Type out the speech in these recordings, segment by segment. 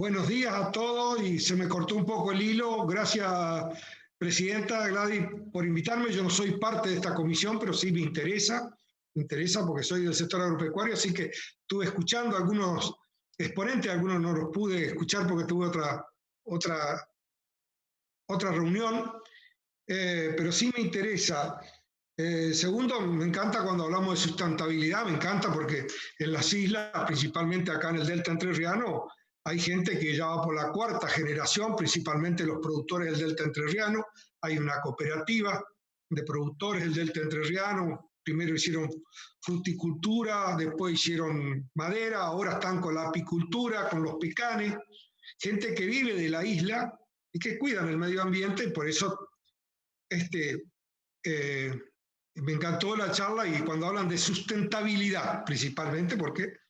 Buenos días a todos y se me cortó un poco el hilo. Gracias, Presidenta Gladys, por invitarme. Yo no soy parte de esta comisión, pero sí me interesa porque soy del sector agropecuario, así que estuve escuchando a algunos exponentes, algunos no los pude escuchar porque tuve otra reunión, pero sí me interesa. Segundo, me encanta cuando hablamos de sustentabilidad, me encanta porque en las islas, principalmente acá en el Delta Entrerriano, hay gente que ya va por la cuarta generación, principalmente los productores del Delta Entrerriano. Hay una cooperativa de productores del Delta Entrerriano. Primero hicieron fruticultura, después hicieron madera, ahora están con la apicultura, con los pecanes. Gente que vive de la isla y que cuidan el medio ambiente, y por eso me encantó la charla y cuando hablan de sustentabilidad, principalmente porque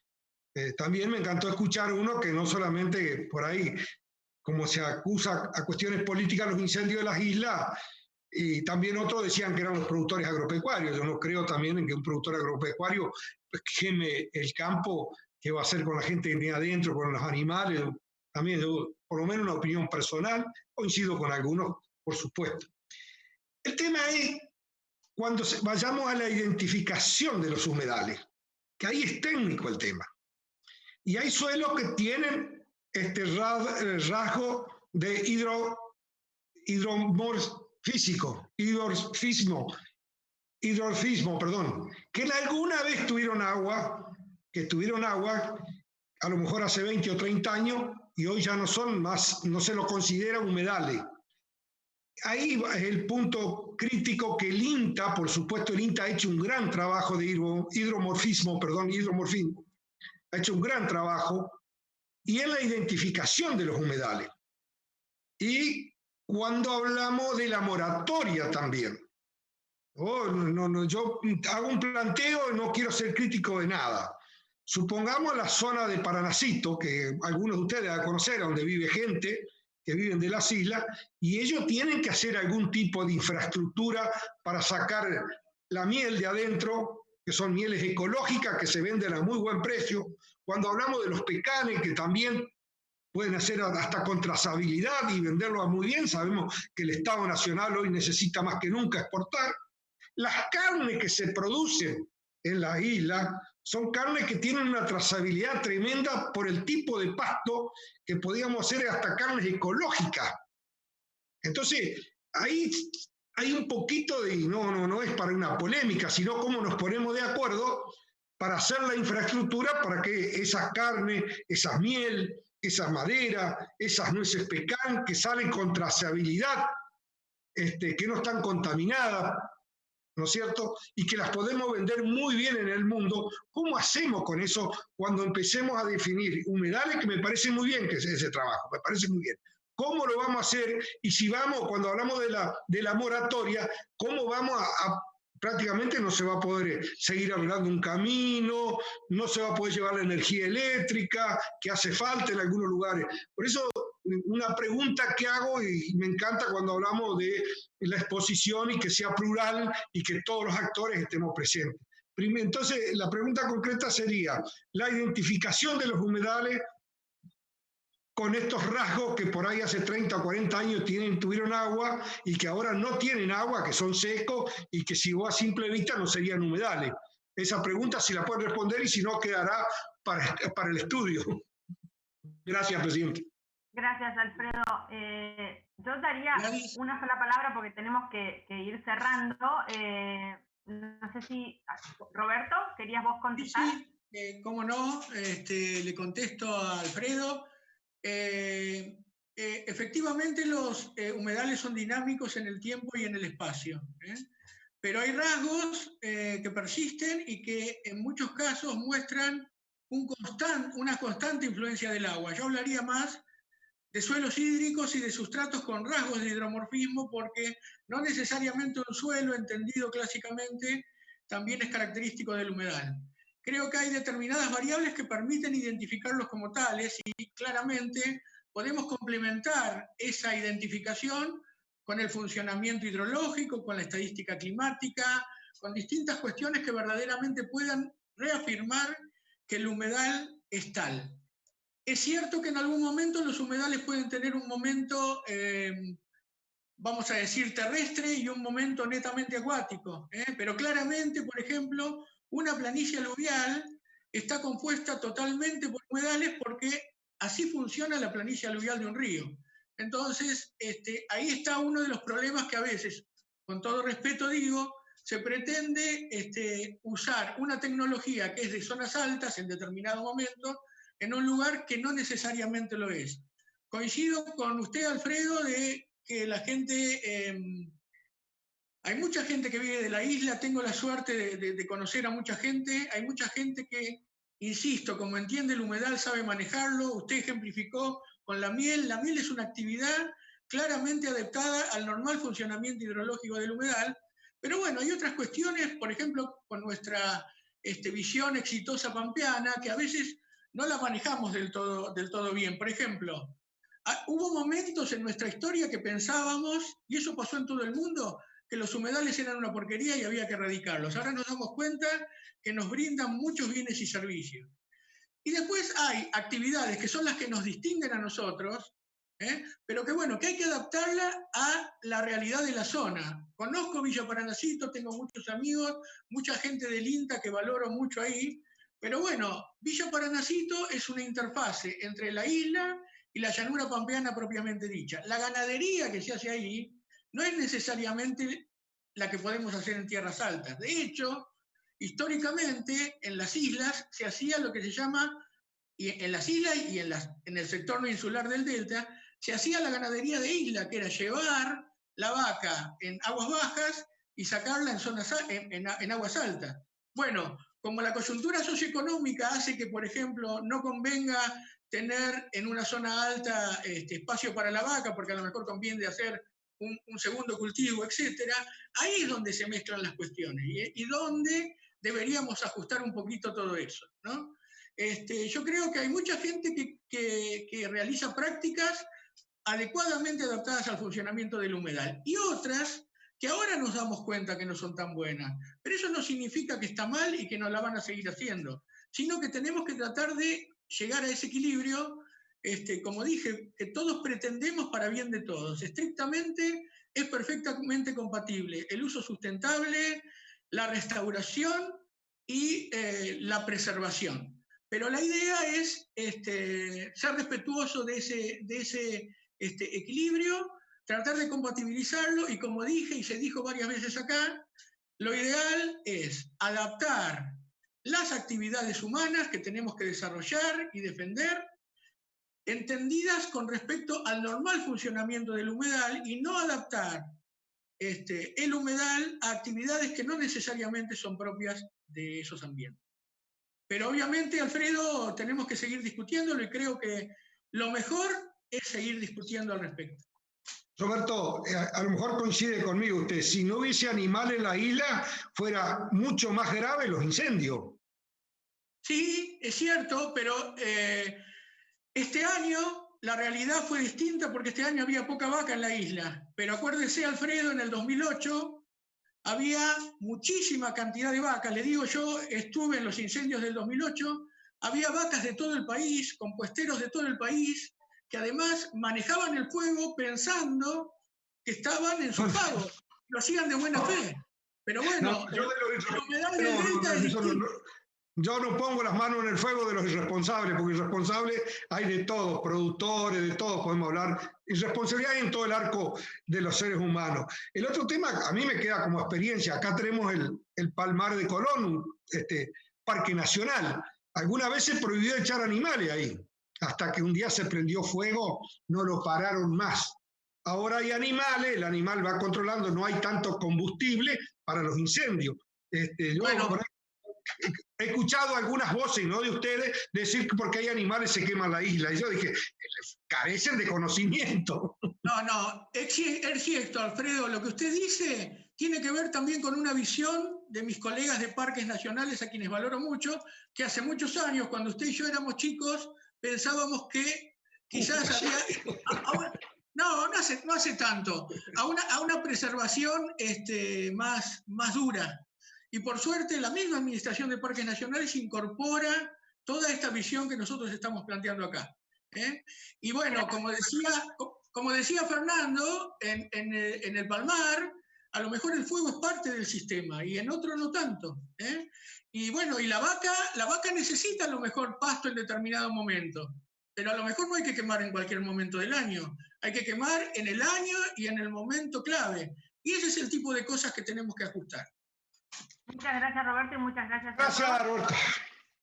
también me encantó escuchar uno que no solamente por ahí, como se acusa a cuestiones políticas los incendios de las islas, y también otros decían que eran los productores agropecuarios. Yo no creo también en que un productor agropecuario queme el campo, que va a hacer con la gente que tiene adentro, con los animales. También yo, por lo menos una opinión personal, coincido con algunos, por supuesto. El tema es cuando vayamos a la identificación de los humedales, que ahí es técnico el tema. Y hay suelos que tienen este rasgo de hidrorfismo, perdón, que alguna vez tuvieron agua, a lo mejor hace 20 o 30 años, y hoy ya no son más, no se lo considera humedales. Ahí es el punto crítico que el INTA, por supuesto, el INTA ha hecho un gran trabajo de hidromorfismo, ha hecho un gran trabajo, y en la identificación de los humedales. Y cuando hablamos de la moratoria también. Yo hago un planteo y no quiero ser crítico de nada. Supongamos la zona de Paranacito, que algunos de ustedes van a conocer, donde vive gente que viven de las islas, y ellos tienen que hacer algún tipo de infraestructura para sacar la miel de adentro, que son mieles ecológicas que se venden a muy buen precio. Cuando hablamos de los pecanes, que también pueden hacer hasta con trazabilidad y venderlo muy bien, sabemos que el Estado Nacional hoy necesita más que nunca exportar. Las carnes que se producen en la isla son carnes que tienen una trazabilidad tremenda por el tipo de pasto, que podíamos hacer hasta carnes ecológicas. Entonces, ahí hay un poquito de, no es para una polémica, sino cómo nos ponemos de acuerdo para hacer la infraestructura para que esas carnes, esa miel, esa madera, esas nueces pecan que salen con trazabilidad, que no están contaminadas, ¿no es cierto? Y que las podemos vender muy bien en el mundo. ¿Cómo hacemos con eso cuando empecemos a definir humedales? Que me parece muy bien que es ese trabajo, me parece muy bien. ¿Cómo lo vamos a hacer? Y si vamos, cuando hablamos de la moratoria, ¿cómo vamos prácticamente no se va a poder seguir arreglando un camino, no se va a poder llevar la energía eléctrica que hace falta en algunos lugares? Por eso, una pregunta que hago, y me encanta cuando hablamos de la exposición y que sea plural y que todos los actores estemos presentes. Entonces, la pregunta concreta sería la identificación de los humedales con estos rasgos que por ahí hace 30 o 40 años tuvieron agua y que ahora no tienen agua, que son secos y que si vos a simple vista no serían humedales. Esa pregunta si la pueden responder y si no quedará para el estudio. Gracias, presidente. Gracias, Alfredo. Yo daría una sola palabra porque tenemos que ir cerrando. No sé si, Roberto, ¿querías vos contestar? Sí, cómo no, le contesto a Alfredo. Efectivamente los humedales son dinámicos en el tiempo y en el espacio, pero hay rasgos que persisten y que en muchos casos muestran una constante influencia del agua. Yo hablaría más de suelos hídricos y de sustratos con rasgos de hidromorfismo, porque no necesariamente un suelo, entendido clásicamente, también es característico del humedal. Creo que hay determinadas variables que permiten identificarlos como tales y claramente podemos complementar esa identificación con el funcionamiento hidrológico, con la estadística climática, con distintas cuestiones que verdaderamente puedan reafirmar que el humedal es tal. Es cierto que en algún momento los humedales pueden tener un momento, vamos a decir, terrestre y un momento netamente acuático, pero claramente, por ejemplo, una planicie aluvial está compuesta totalmente por humedales porque así funciona la planicie aluvial de un río. Entonces, ahí está uno de los problemas que a veces, con todo respeto digo, se pretende usar una tecnología que es de zonas altas en determinado momento en un lugar que no necesariamente lo es. Coincido con usted, Alfredo, de que la gente, hay mucha gente que vive de la isla, tengo la suerte de conocer a mucha gente, hay mucha gente que, insisto, como entiende el humedal, sabe manejarlo, usted ejemplificó con la miel es una actividad claramente adaptada al normal funcionamiento hidrológico del humedal, pero bueno, hay otras cuestiones, por ejemplo, con nuestra visión exitosa pampeana, que a veces no la manejamos del todo bien. Por ejemplo, hubo momentos en nuestra historia que pensábamos, y eso pasó en todo el mundo, que los humedales eran una porquería y había que erradicarlos. Ahora nos damos cuenta que nos brindan muchos bienes y servicios. Y después hay actividades que son las que nos distinguen a nosotros, pero que bueno, que hay que adaptarla a la realidad de la zona. Conozco Villa Paranacito, tengo muchos amigos, mucha gente del INTA que valoro mucho ahí, pero bueno, Villa Paranacito es una interfase entre la isla y la llanura pampeana propiamente dicha. La ganadería que se hace ahí no es necesariamente la que podemos hacer en tierras altas. De hecho, históricamente en las islas se hacía lo que se llama, y en las islas y en el sector no insular del delta, se hacía la ganadería de isla, que era llevar la vaca en aguas bajas y sacarla en aguas altas. Bueno, como la coyuntura socioeconómica hace que, por ejemplo, no convenga tener en una zona alta espacio para la vaca, porque a lo mejor conviene hacer un segundo cultivo, etcétera, ahí es donde se mezclan las cuestiones y donde deberíamos ajustar un poquito todo eso, ¿no? Yo creo que hay mucha gente que realiza prácticas adecuadamente adaptadas al funcionamiento del humedal y otras que ahora nos damos cuenta que no son tan buenas. Pero eso no significa que está mal y que no la van a seguir haciendo, sino que tenemos que tratar de llegar a ese equilibrio, como dije, que todos pretendemos para bien de todos. Estrictamente es perfectamente compatible el uso sustentable, la restauración y la preservación. Pero la idea es ser respetuoso de ese equilibrio, tratar de compatibilizarlo y como dije y se dijo varias veces acá, lo ideal es adaptar las actividades humanas que tenemos que desarrollar y defender, entendidas con respecto al normal funcionamiento del humedal y no adaptar el humedal a actividades que no necesariamente son propias de esos ambientes. Pero obviamente, Alfredo, tenemos que seguir discutiéndolo y creo que lo mejor es seguir discutiendo al respecto. Roberto, a lo mejor coincide conmigo usted, si no hubiese animales en la isla, fuera mucho más grave los incendios. Sí, es cierto, pero este año la realidad fue distinta porque este año había poca vaca en la isla. Pero acuérdese, Alfredo, en el 2008 había muchísima cantidad de vacas. Le digo, yo estuve en los incendios del 2008, había vacas de todo el país, compuesteros de todo el país, que además manejaban el fuego pensando que estaban en sus pagos, lo hacían de buena fe. Pero bueno, yo no pongo las manos en el fuego de los irresponsables, porque irresponsables hay de todos, productores, de todos podemos hablar. Irresponsabilidad hay en todo el arco de los seres humanos. El otro tema, a mí me queda como experiencia, acá tenemos el Palmar de Colón, parque nacional. Alguna vez se prohibió echar animales ahí, hasta que un día se prendió fuego, no lo pararon más. Ahora hay animales, el animal va controlando, no hay tanto combustible para los incendios. Bueno, he escuchado algunas voces, ¿no?, de ustedes decir que porque hay animales se quema la isla. Y yo dije, carecen de conocimiento. No, es cierto, Alfredo, lo que usted dice tiene que ver también con una visión de mis colegas de parques nacionales, a quienes valoro mucho, que hace muchos años, cuando usted y yo éramos chicos, pensábamos que quizás había... No hace tanto, a una preservación más dura. Y por suerte, la misma Administración de Parques Nacionales incorpora toda esta visión que nosotros estamos planteando acá. Y bueno, como decía Fernando, en el palmar, a lo mejor el fuego es parte del sistema y en otro no tanto. Y bueno, y la vaca necesita a lo mejor pasto en determinado momento, pero a lo mejor no hay que quemar en cualquier momento del año, hay que quemar en el año y en el momento clave. Y ese es el tipo de cosas que tenemos que ajustar. Muchas gracias, Roberto, y muchas gracias. Gracias, Roberto.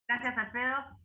Gracias, Alfredo.